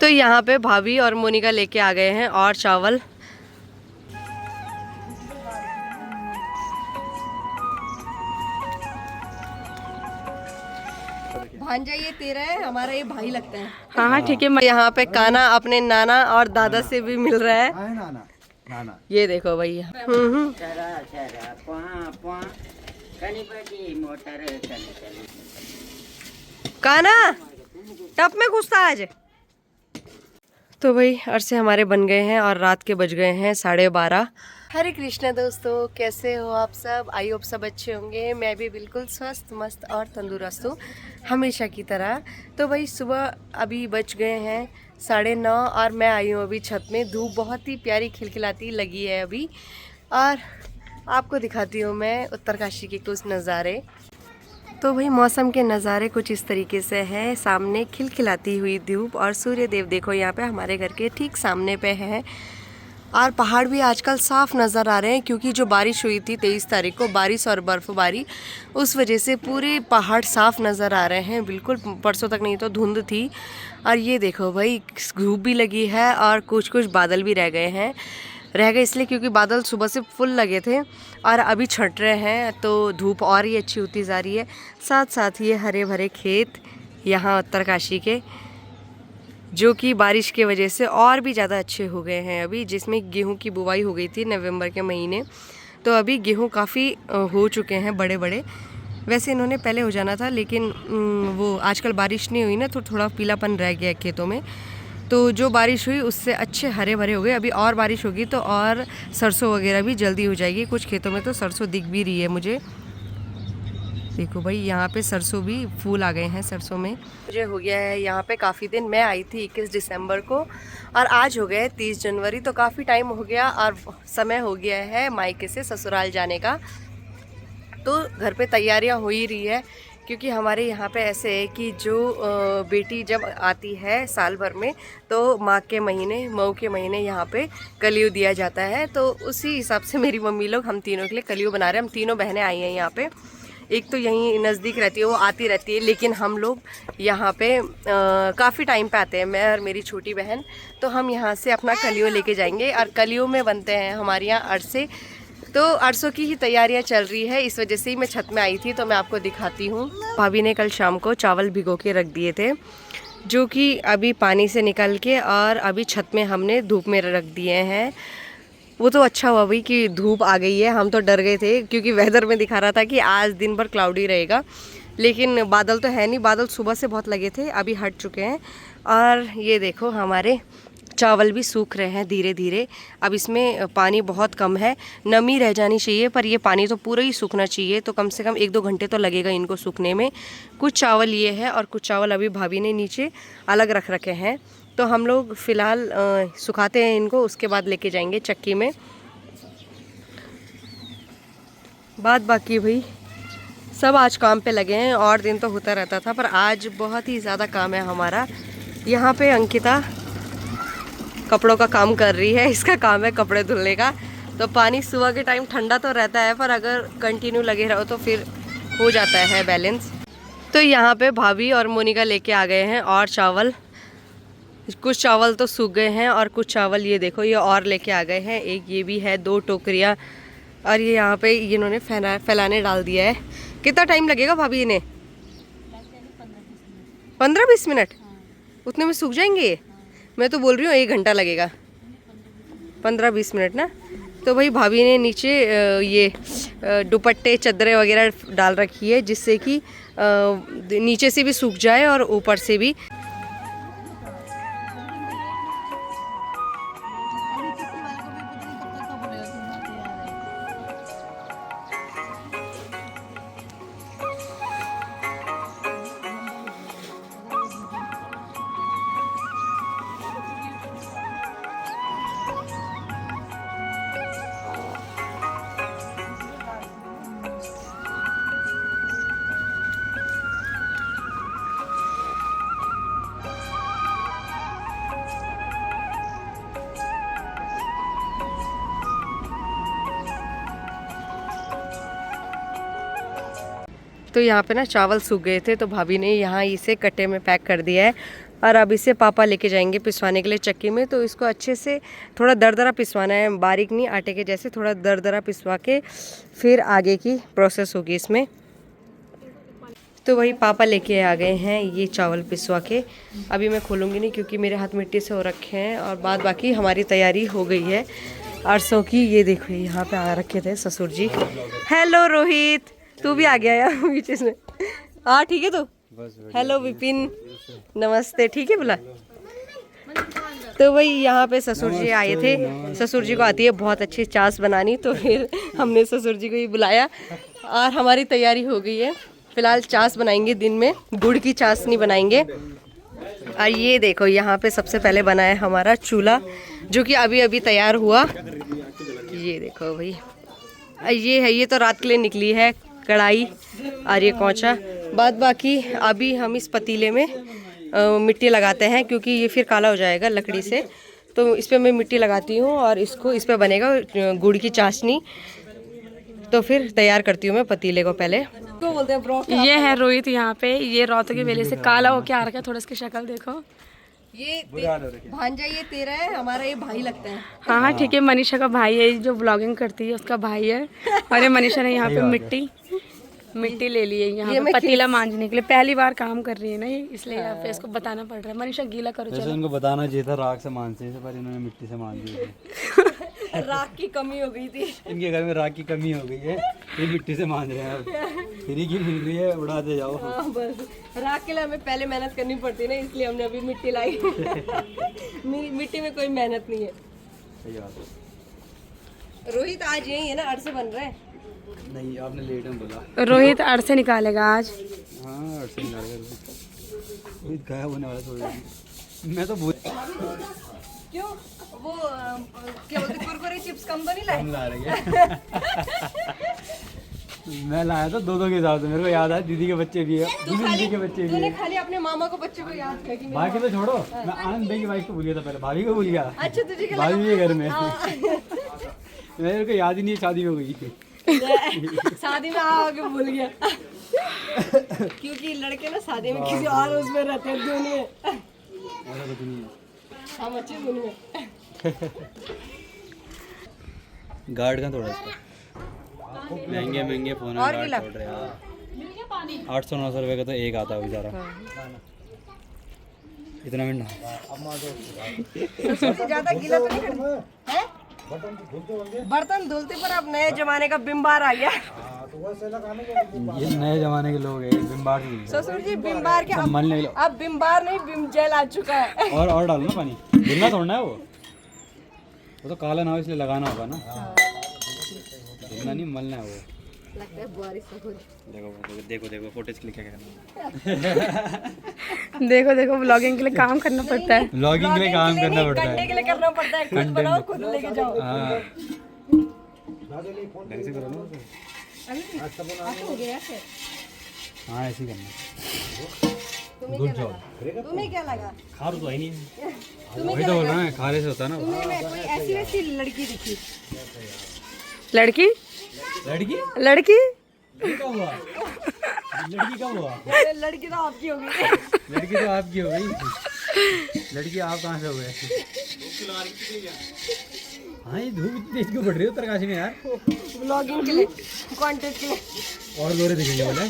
तो यहाँ पे भाभी और मोनिका लेके आ गए हैं और चावल। भांजा ये तेरा है, हमारा ये भाई लगता है। हाँ हाँ ठीक है। यहाँ पे काना अपने नाना और दादा से भी मिल रहा है। नाना। ये देखो भैया। काना टप में घुसता आज। तो भाई अरसे हमारे बन गए हैं और रात के बज गए हैं 12:30। हरे कृष्णा दोस्तों, कैसे हो आप सब? आई होप सब अच्छे होंगे। मैं भी बिल्कुल स्वस्थ मस्त और तंदुरुस्त हूँ हमेशा की तरह। तो भाई सुबह अभी बज गए हैं 9:30 और मैं आई हूँ अभी छत में। धूप बहुत ही प्यारी खिलखिलाती लगी है अभी, और आपको दिखाती हूँ मैं उत्तरकाशी के कुछ नज़ारे। तो भाई मौसम के नज़ारे कुछ इस तरीके से है। सामने खिलखिलाती हुई धूप और सूर्य देव देखो यहाँ पे हमारे घर के ठीक सामने पे है। और पहाड़ भी आजकल साफ नज़र आ रहे हैं, क्योंकि जो बारिश हुई थी 23 तारीख को, बारिश और बर्फ़बारी, उस वजह से पूरे पहाड़ साफ नज़र आ रहे हैं बिल्कुल। परसों तक नहीं तो धुंध थी। और ये देखो भाई धूप भी लगी है और कुछ कुछ बादल भी रह गए इसलिए क्योंकि बादल सुबह से फुल लगे थे और अभी छट रहे हैं, तो धूप और ही अच्छी होती जा रही है। साथ साथ ये हरे भरे खेत यहाँ उत्तरकाशी के, जो कि बारिश के वजह से और भी ज़्यादा अच्छे हो गए हैं अभी। जिसमें गेहूं की बुवाई हो गई थी नवंबर के महीने, तो अभी गेहूं काफ़ी हो चुके हैं बड़े बड़े। वैसे इन्होंने पहले हो जाना था, लेकिन वो आजकल बारिश नहीं हुई ना, तो थोड़ा पीलापन रह गया खेतों में। तो जो बारिश हुई उससे अच्छे हरे भरे हो गए। अभी और बारिश होगी तो और सरसों वगैरह भी जल्दी हो जाएगी। कुछ खेतों में तो सरसों दिख भी रही है मुझे। देखो भाई यहाँ पे सरसों भी फूल आ गए हैं सरसों में। मुझे हो गया है यहाँ पे काफ़ी दिन। मैं आई थी 21 दिसंबर को और आज हो गए 30 जनवरी, तो काफ़ी टाइम हो गया और समय हो गया है मायके से ससुराल जाने का। तो घर पे तैयारियां हो ही रही है, क्योंकि हमारे यहाँ पे ऐसे है कि जो बेटी जब आती है साल भर में, तो माँ के महीने मऊ के महीने यहाँ पे कलियू दिया जाता है। तो उसी हिसाब से मेरी मम्मी लोग हम तीनों के लिए कलियू बना रहे हैं। हम तीनों बहनें आई हैं यहाँ पे। एक तो यहीं नज़दीक रहती है, वो आती रहती है, लेकिन हम लोग यहाँ पे काफ़ी टाइम पे आते हैं, मैं और मेरी छोटी बहन। तो हम यहाँ से अपना कलियू लेके जाएंगे और कलियू में बनते हैं हमारे यहाँ अरसे। तो अरसों की ही तैयारियां चल रही है, इस वजह से ही मैं छत में आई थी। तो मैं आपको दिखाती हूँ। भाभी ने कल शाम को चावल भिगो के रख दिए थे, जो कि अभी पानी से निकल के और अभी छत में हमने धूप में रख दिए हैं। वो तो अच्छा हुआ भाई कि धूप आ गई है। हम तो डर गए थे, क्योंकि वेदर में दिखा रहा था कि आज दिन भर क्लाउडी रहेगा, लेकिन बादल तो है नहीं। बादल सुबह से बहुत लगे थे, अभी हट चुके हैं। और ये देखो हमारे चावल भी सूख रहे हैं धीरे धीरे। अब इसमें पानी बहुत कम है, नमी रह जानी चाहिए, पर ये पानी तो पूरा ही सूखना चाहिए। तो कम से कम 1-2 घंटे तो लगेगा इनको सूखने में। कुछ चावल ये है और कुछ चावल अभी भाभी ने नीचे अलग रख रखे हैं। तो हम लोग फ़िलहाल सुखाते हैं इनको, उसके बाद लेके जाएंगे चक्की में। बाकी भाई सब आज काम पे लगे हैं, और दिन तो होता रहता था, पर आज बहुत ही ज़्यादा काम है हमारा। यहाँ पे अंकिता कपड़ों का काम कर रही है, इसका काम है कपड़े धुलने का। तो पानी सुबह के टाइम ठंडा तो रहता है, पर अगर कंटिन्यू लगे रहो तो फिर हो जाता है बैलेंस। तो यहाँ पे भाभी और मोनिका लेके आ गए हैं और चावल। कुछ चावल तो सूख गए हैं और कुछ चावल ये देखो ये और लेके आ गए हैं। एक ये भी है, 2 टोकरियाँ, और ये यहाँ पे इन्होंने फैलाने डाल दिया है। कितना टाइम लगेगा भाभी इन्हें? 15-20 मिनट? उतने में सूख जाएंगे ये? मैं तो बोल रही हूँ 1 घंटा लगेगा। 15-20 मिनट ना। तो भाई भाभी ने नीचे ये दुपट्टे चादरें वगैरह डाल रखी है, जिससे कि नीचे से भी सूख जाए और ऊपर से भी। तो यहाँ पे ना चावल सूख गए थे, तो भाभी ने यहाँ इसे कट्टे में पैक कर दिया है। और अब इसे पापा लेके जाएंगे पिसवाने के लिए चक्की में। तो इसको अच्छे से थोड़ा दरदरा पिसवाना है, बारीक नहीं, आटे के जैसे थोड़ा दरदरा पिसवा के फिर आगे की प्रोसेस होगी इसमें। तो वही पापा लेके आ गए हैं ये चावल पिसवा के। अभी मैं खोलूँगी नहीं क्योंकि मेरे हाथ मिट्टी से हो रखे हैं, और बाद बाकी हमारी तैयारी हो गई है अरसों की। ये देखो यहाँ पे आ रखे थे ससुर जी। हेलो रोहित, तू भी आ गया यार बीच में। हाँ ठीक है। तो हेलो विपिन, नमस्ते, ठीक है बोला। तो वही यहाँ पे ससुर जी आए थे। ससुर जी को आती है बहुत अच्छी चास बनानी, तो फिर हमने ससुर जी को ही बुलाया और हमारी तैयारी हो गई है। फिलहाल चास बनाएंगे, दिन में गुड़ की चाशनी बनाएंगे। और ये देखो यहाँ पे सबसे पहले बना है हमारा चूल्हा, जो कि अभी अभी तैयार हुआ। ये देखो भाई, ये है, ये तो रात के लिए निकली है कढ़ाई और ये कौचा। बाद बाकी अभी हम इस पतीले में मिट्टी लगाते हैं क्योंकि ये फिर काला हो जाएगा लकड़ी से। तो इस पर मैं मिट्टी लगाती हूँ और इसको इस पर बनेगा गुड़ की चाशनी। तो फिर तैयार करती हूँ मैं पतीले को पहले। तो बोलते हैं ब्रो, ये है रोहित यहाँ पे, ये रौते की वेले से काला होके आ रखा है। थोड़ा इसकी शक्ल देखो। ये भांजा ये तेरा है, हमारा ये भाई लगता है। हाँ हाँ ठीक है, मनीषा का भाई है जो ब्लॉगिंग करती है, उसका भाई है। और ये मनीषा ने यहाँ पे मिट्टी ले ली है यहाँ पे पतीला मांजने के लिए। पहली बार काम कर रही है ना ये, इसलिए यहाँ पे इसको बताना पड़ रहा है। मनीषा गीला करो। वैसे इनको बताना चाहिए था राख से मांजने से, पर इन्होंने मिट्टी से मांज दी। राख की कमी हो गई थी इनके घर में, राख की कमी हो गई है, ये मिट्टी से मांज रहे हैं। अब फ्री की मिल रही है, उड़ाते जाओ। हाँ बस, राख के लिए हमें पहले मेहनत करनी पड़ती है ना, इसलिए हमने अभी मिट्टी लाई। मिट्टी में कोई मेहनत नहीं है। सही बात है। रोहित आज यही है ना, अरसे बन रहे हैं। नहीं, आपने लेट में बोला। रोहित अरसे निकालेगा आज। हाँ, अरसे निकालेगा। रोहित गायब होने वाला थोड़ा। मैं तो भूल, क्यों वो क्या बोलते, कुरकुरे चिप्स कम तो नहीं लाए? हम ला रहे हैं। मैं लाया था दो के हिसाब से। मेरे को याद है दीदी के बच्चे भी है, दीदी के बच्चे भी तूने है। खाली अपने मामा को बच्चे को याद किया कि बाकी तो छोड़ो, मैं आनंद भाई की वाइफ को भूल गया था पहले, भाभी को भूल गया। अच्छा तुझे क्या भाभी भी है घर में। हाँ। मेरे को याद ही नहीं, शादी हो गई थी। शादी में आके भूल गया। क्योंकि लड़के ना शादी में किसी और उसमें रहते हैं, धुन में। ऐसा कुछ नहीं है। हम अच्छे धुन में। गार्ड का थोड़ा इसका महंगे फ़ोन और है, गार्ड छोड़ रहे हैं। 800-900 रुपये का तो एक आता है बेचारा। इतना मिनट सबसे ज्यादा गीला तो नहीं करना है? बर्तन धुलते पर अब नए जमाने का बिम बार आ गया। ये नए जमाने के लोग हैं, बिम बार नहीं। ससुर जी बिम बार के मलने के अब बिम बार नहीं, बिम जेल आ चुका है। और डालो ना पानी, धुलना थोड़ा है वो तो काला ना हो इसलिए लगाना होगा ना। धुलना नहीं, मलना है वो। लगता है बुआरी ससुर। देखो फोटोज क्लिक क्या करना। देखो व्लॉगिंग के लिए काम करना पड़ता है। व्लॉगिंग के लिए काम करना पड़ता है, कंटेंट के लिए करना पड़ता है। खुद बनाओ, खुद लेके जाओ। हाँ ढंग से करो ना। हो गया है। हाँ ऐसे ही करना। Good job. तुम्हें क्या लगा? खार तो है नहीं, तुम्हें वही तो बोल रहा है, खारे से होता है ना। तुम्हें मैं कोई ऐसी वैसी लड़की दिखी? लड़की लड़की लड़की कब हुआ? लड़की कब हुआ? लड़की तो आपकी होगी। लड़की तो आपकी हो गई। लड़की आप कहाँ से हो गए? हाँ ये धूप इतनी तेज क्यों पड़ रही है उत्तरकाशी में यार? ब्लॉगिंग के लिए, कंटेंट के लिए। और गोरे दिखेंगे बोले।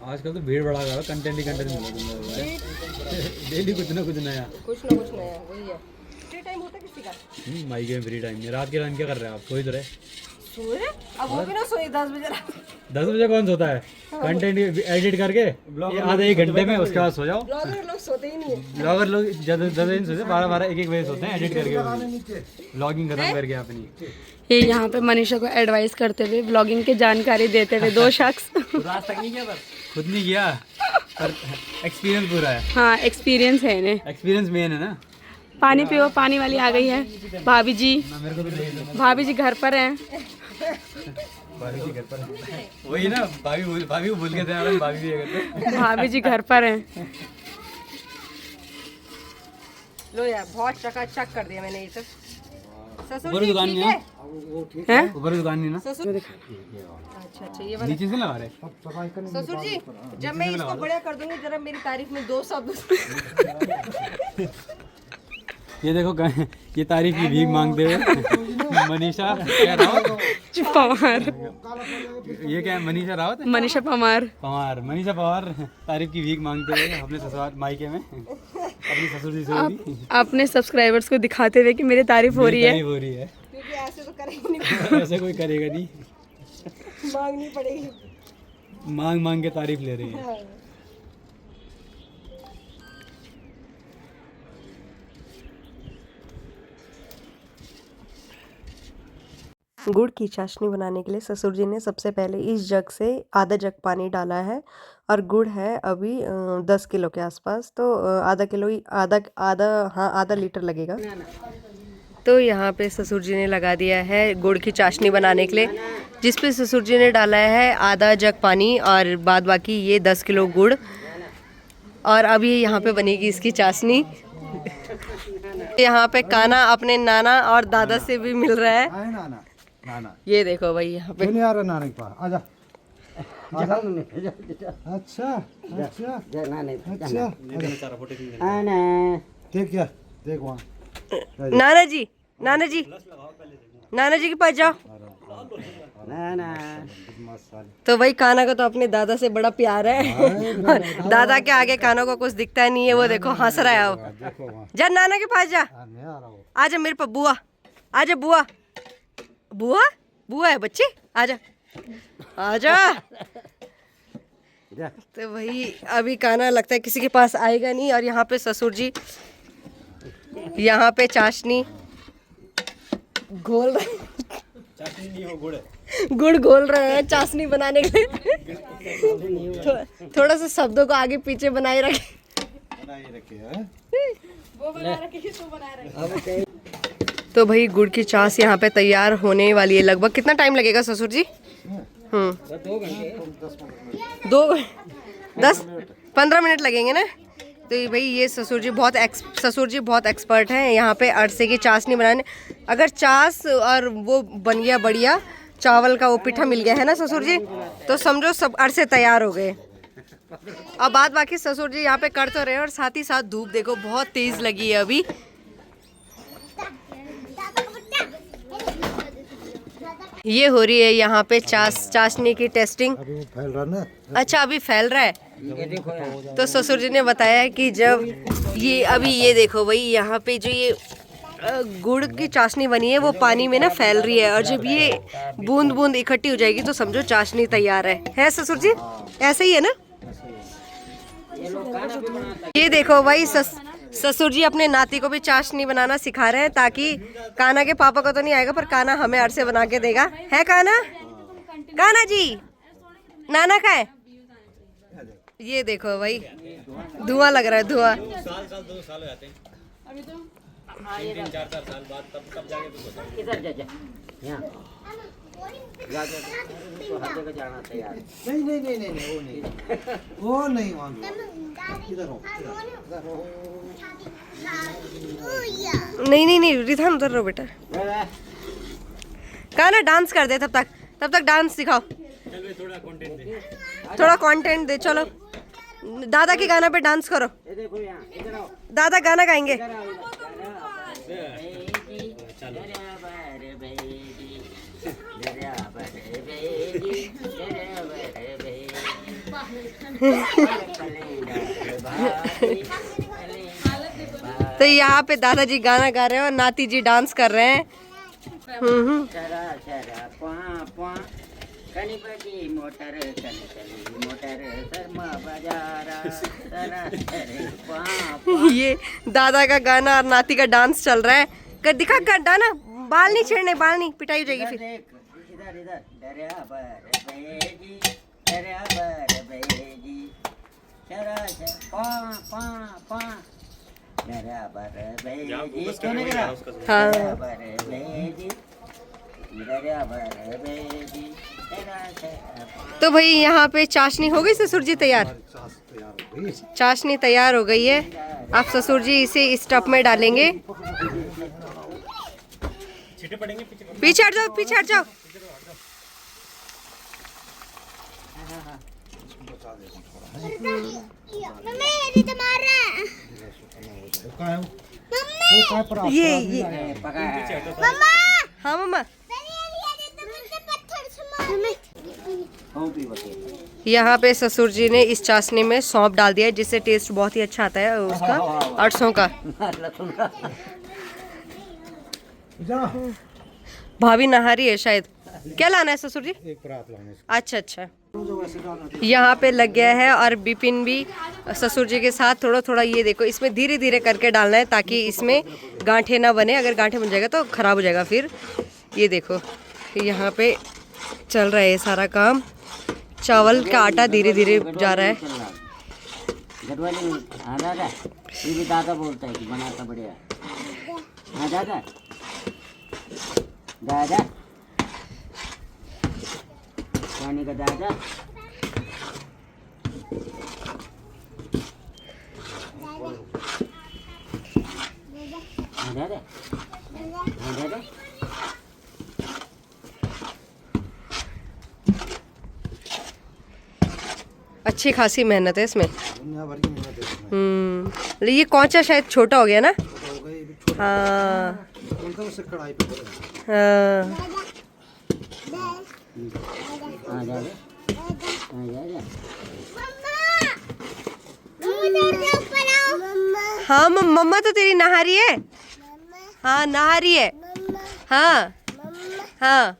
आजकल तो भीड़ बढ़ा गया, कंटेंट ही कंटेंट मिल रहा है। डेली कुछ ना कुछ नया। कुछ ना कुछ नया, वही है। फ्री टाइम होता है किसी का? माइक में फ्री टाइम में रात के टाइम क्या कर रहे हैं आप? सोई तो रहे। सोए? अब वो भी ना सोए 10 बजे रात। 10 बजे कौन सोता है? कंटेंट एडिट करके आधे 1 घंटे में, उसके बाद सो जाओ। ब्लॉगर लोग सोते ही नहीं है। ब्लॉगर लोग ज़्यादा दिन सोते, 12-12 1-1 बजे सोते हैं एडिट करके, ब्लॉगिंग खत्म करके अपनी। ये यहाँ पे मनीषा को एडवाइस करते हुए, व्लॉगिंग की जानकारी देते हुए दो शख्स। रात तक नहीं किया, पर खुद नहीं किया, पर एक्सपीरियंस पूरा है। हाँ एक्सपीरियंस है इन्हें। एक्सपीरियंस मेन है ना। पानी पियो, पानी वाली आ गई है भाभी जी। मेरे को तो भाभी जी घर पर हैं। भाभी जी घर पर वही ना, भाभी को भूल के थे यार, भाभी भी करते। भाभी जी घर पर हैं। लो यार बहुत चकाचक कर दिया मैंने ये सब। ससुर ऊपर जी दुकान ठीक नहीं है? है हैं ऊपर दुकान नहीं ना ससुर अच्छा अच्छा ये वाला नीचे से लगा रहे ससुर जी जब मैं इसको बढ़िया कर दूंगी जरा मेरी तारीफ में 2 शब्द ये देखो ये तारीफ की भीख मांगते हुए मनीषा क्या रावत पवार, ये क्या है मनीषा रावत मनीषा पवार। पवार मनीषा पवार तारीफ की भीख मांगते हुए अपने ससुराल मायके में अपनी ससुर जी से भी अपने सब्सक्राइबर्स को दिखाते हुए कि मेरी तारीफ हो रही है। हो रही है क्योंकि ऐसे तो करेंगे नहीं, ऐसे कोई करेगा नहीं मांगनी पड़ेगी। मांग मांग के तारीफ ले रही है गुड़ की चाशनी बनाने के लिए ससुर जी ने सबसे पहले इस जग से आधा जग पानी डाला है और गुड़ है अभी 10 किलो के आसपास, तो आधा किलो ही आधा लीटर लगेगा। तो यहाँ पे ससुर जी ने लगा दिया है गुड़ की चाशनी बनाने के लिए, जिस पे ससुर जी ने डाला है आधा जग पानी और बाद बाकी ये 10 किलो गुड़, और अभी यहाँ पे बनेगी इसकी चाशनी। यहाँ पे काना अपने नाना और दादा से भी मिल रहा है। नाना ये देखो भाई यहाँ पे नहीं आ रहा नाना के पास आजा अच्छा अच्छा अच्छा देख क्या देख वहाँ नाना जी के पास जाओ। तो भाई काना को तो अपने दादा से बड़ा प्यार है दादा के आगे काना को कुछ दिखता नहीं है, वो देखो हंस रहा है। अब जा नाना के पास जा, आजा मेरे पास बुआ, आजा बुआ बुआ बुआ है बच्चे, आजा आजा। तो भाई अभी काना लगता है किसी के पास आएगा नहीं, और यहाँ पे ससुर जी यहाँ पे चाशनी घोल गुड़ घोल रहे हैं चाशनी बनाने के लिए। थोड़ा सा शब्दों को आगे पीछे बनाए रखे। तो भाई गुड़ की चाश यहाँ पे तैयार होने वाली है। लगभग कितना टाइम लगेगा ससुर जी? 10-15 मिनट लगेंगे ना। तो भाई ये ससुर जी बहुत एक्सपर्ट हैं यहाँ पे अरसे की चाशनी बनाने। अगर चाश और वो बन गया बढ़िया, चावल का वो पिठा मिल गया है ना ससुर जी, तो समझो सब अरसे तैयार हो गए। अब बात बाकी ससुर जी यहाँ पे कर तो रहे हैं, और साथ ही साथ धूप देखो बहुत तेज लगी है अभी। ये हो रही है यहाँ पे चाशनी की टेस्टिंग। अभी फैल रहा ना। अच्छा अभी फैल रहा है। तो ससुर जी ने बताया कि जब ये देखो भाई यहाँ पे जो ये गुड़ की चाशनी बनी है वो पानी में ना फैल रही है, और जब ये बूंद बूंद इकट्ठी हो जाएगी तो समझो चाशनी तैयार है ससुर जी? ऐसे ही है ना। ये देखो भाई ससुर जी अपने नाती को भी चाशनी बनाना सिखा रहे हैं, ताकि काना के पापा को तो नहीं आएगा पर काना हमें अरसे बना के देगा। है काना जी नाना का है। ये देखो भाई धुआं लग रहा है, धुआं। नहीं वो नहीं इधर हो नहीं रिधान उधर रहो बेटा। काना डांस कर दे, तब तक डांस सिखाओ, थोड़ा कंटेंट दे। चलो दादा के गाना पे डांस करो, दादा गाना गाएंगे। तो यहाँ पे दादाजी गाना गा रहे हैं और नाती जी डांस कर रहे हैं। ये दादा का गाना और नाती का डांस चल रहा है। कर दिखा कर डाना, बाल नहीं छेड़ने, बाल नहीं, पिटाई हो जाएगी फिर। हाँ तो भाई यहाँ पे चाशनी हो गई ससुर जी तैयार। चाशनी तैयार हो गई है। अब ससुर जी इसे इस टब में डालेंगे। पीछे हट जाओ, पीछे हट जाओ। ये हाँ मम्मा, यहाँ पे ससुर जी ने इस चाशनी में सौंफ डाल दिया है, जिससे टेस्ट बहुत ही अच्छा आता है उसका, अरसों का। भाभी नहा रही है शायद। क्या लाना है ससुर जी? एक परात लाने अच्छा अच्छा। यहाँ पे लग गया है और बिपिन भी ससुर जी के साथ थोड़ा थोड़ा, ये देखो इसमें धीरे धीरे करके डालना है ताकि इसमें गांठे ना बने। अगर गांठे बन जाएगा तो खराब हो जाएगा फिर। ये देखो यहाँ पे चल रहा है ये सारा काम। चावल का आटा धीरे धीरे जा रहा है। ये भी दादा बोलता है कि बनाता बढ़िया। हाँ दादा, दादा पानी का दादा। हाँ दादा, हाँ दादा। अच्छी खासी मेहनत है इसमें। दुनिया भर की मेहनत है इसमें। ये कौचा शायद छोटा हो गया ना। हो गई छोटा, हाँ बोलता हूँ उससे कढ़ाई पे करें। हाँ। हाँ दादा, हाँ दादा। हाँ मम्मा तो तेरी नहा रही है। हाँ नहा रही है। हाँ हाँ।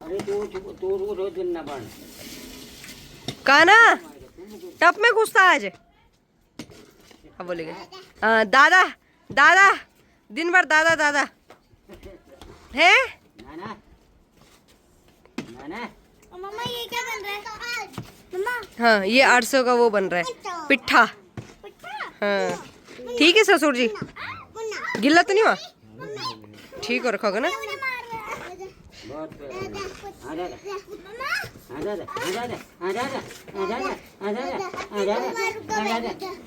अरे तू रोज दिन ना बन। काना टप में घुसता आज। अब बोलेगा दादा दादा, दिन भर दादा दादा है। नाना, नाना। मम्मा ये क्या बन रहा है? मम्मा हाँ ये 800 का वो बन रहा है, पिट्ठा। हाँ ठीक है ससुर जी, गिल्ला तो नहीं हुआ? ठीक हो रखा होगा ना। बहुत हाँ दादा, हाँ दादा, हाँ दादा, हाँ दादा, हाँ दादा, हाँ दादा, हाँ दादा,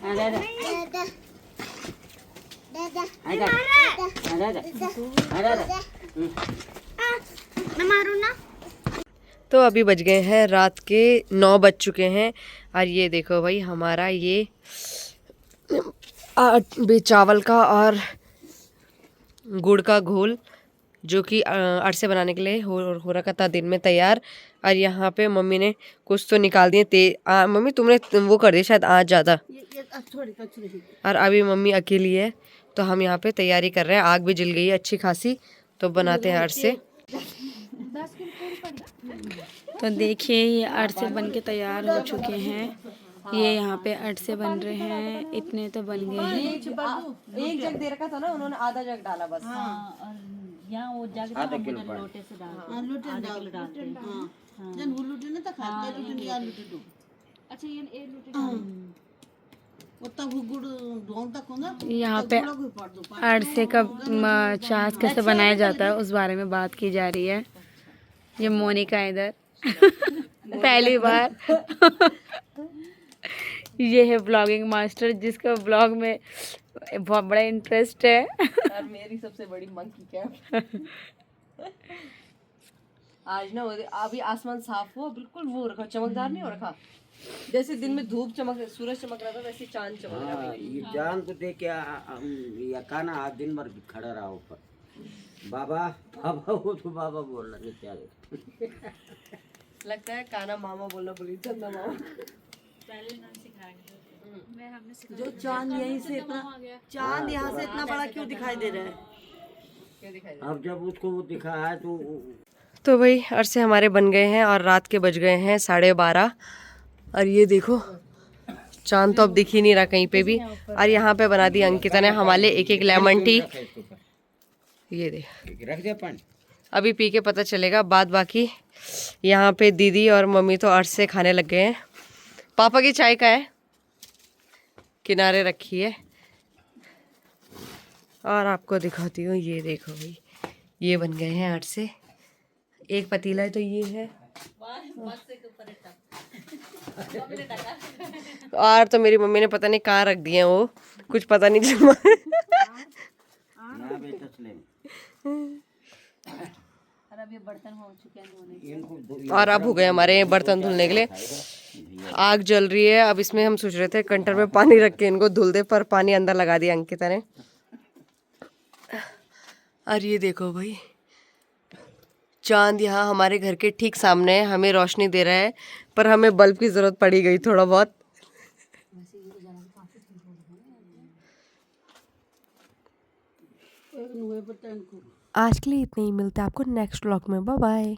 हाँ दादा, हाँ दादा, हाँ दादा, हाँ दादा। मैं मारूं ना? तो अभी बज गए हैं रात के 9 बज चुके हैं। और ये देखो भाई हमारा ये चावल का और गुड़ का घोल जो कि अरसे बनाने के लिए हो रखा था दिन में तैयार। और यहाँ पे मम्मी ने कुछ तो निकाल दिए मम्मी तुमने वो कर दिया शायद आज ज़्यादा। और अभी मम्मी अकेली है तो हम यहाँ पे तैयारी कर रहे हैं। आग भी जल गई है अच्छी खासी, तो बनाते हैं अरसे। तो देखिए ये अरसे बन के तैयार हो चुके हैं। ये यहाँ पे अरसे बन रहे हैं। इतने तो बन गए हैं। एक जग दे रखा था ना उन्होंने, आधा जग डाला बस। यहाँ वो जग लोटे से डालते हैं। यहाँ पे अरसे का छाछ कैसे बनाया जाता है उस बारे में बात की जा रही है। ये मोनिका इधर पहली बार ये है ब्लॉगिंग मास्टर जिसका ब्लॉग में बहुत बड़ा इंटरेस्ट है। और मेरी सबसे बड़ी मंकी कैप। आज ना अभी आसमान साफ हो, बिल्कुल वो रखा, चमकदार नहीं हो रखा। जैसे दिन में धूप चमक सूरज चमक रहा था वैसे चांद चमक रहा है। ये चांद को देख के या काना आज दिन भर खड़ा रहा ऊपर। बाबा बाबा वो तो बाबा बोल रहा है क्या लगता है काना मामा बोलना भूल, चंदा मामा। जो चांद यहीं से इतना, चांद यहाँ से इतना बड़ा क्यों दिखाई दे रहा है? क्या दिखाई अब जब उसको वो दिखा है तो भाई अरसे हमारे बन गए हैं और रात के बज गए हैं 12:30। और ये देखो चांद तो अब दिख ही नहीं रहा कहीं पे भी। और यहाँ पे बना दी अंकिता ने हमारे एक एक लेमन टी। ये देख रख दे पानी, अभी पी के पता चलेगा। बाद बाकी यहाँ पे दीदी और मम्मी तो अरसे खाने लग गए हैं। पापा की चाय का है किनारे रखी है। और आपको दिखाती हूँ, ये देखो भाई ये बन गए हैं अरसे। एक पतीला है तो ये है। और तो मेरी मम्मी ने पता नहीं कहाँ रख दिए हैं वो, कुछ पता नहीं चला। और अब हो गए हमारे बर्तन धुलने के लिए। आग जल रही है, अब इसमें हम सोच रहे थे कंटर में पानी रख के इनको धुल दे, पर पानी अंदर लगा दिया अंकिता ने। और ये देखो भाई, चांद यहाँ हमारे घर के ठीक सामने है, हमें रोशनी दे रहा है, पर हमें बल्ब की जरूरत पड़ी गई थोड़ा बहुत। आज के लिए इतना ही, मिलता है आपको नेक्स्ट व्लॉग में। Bye bye.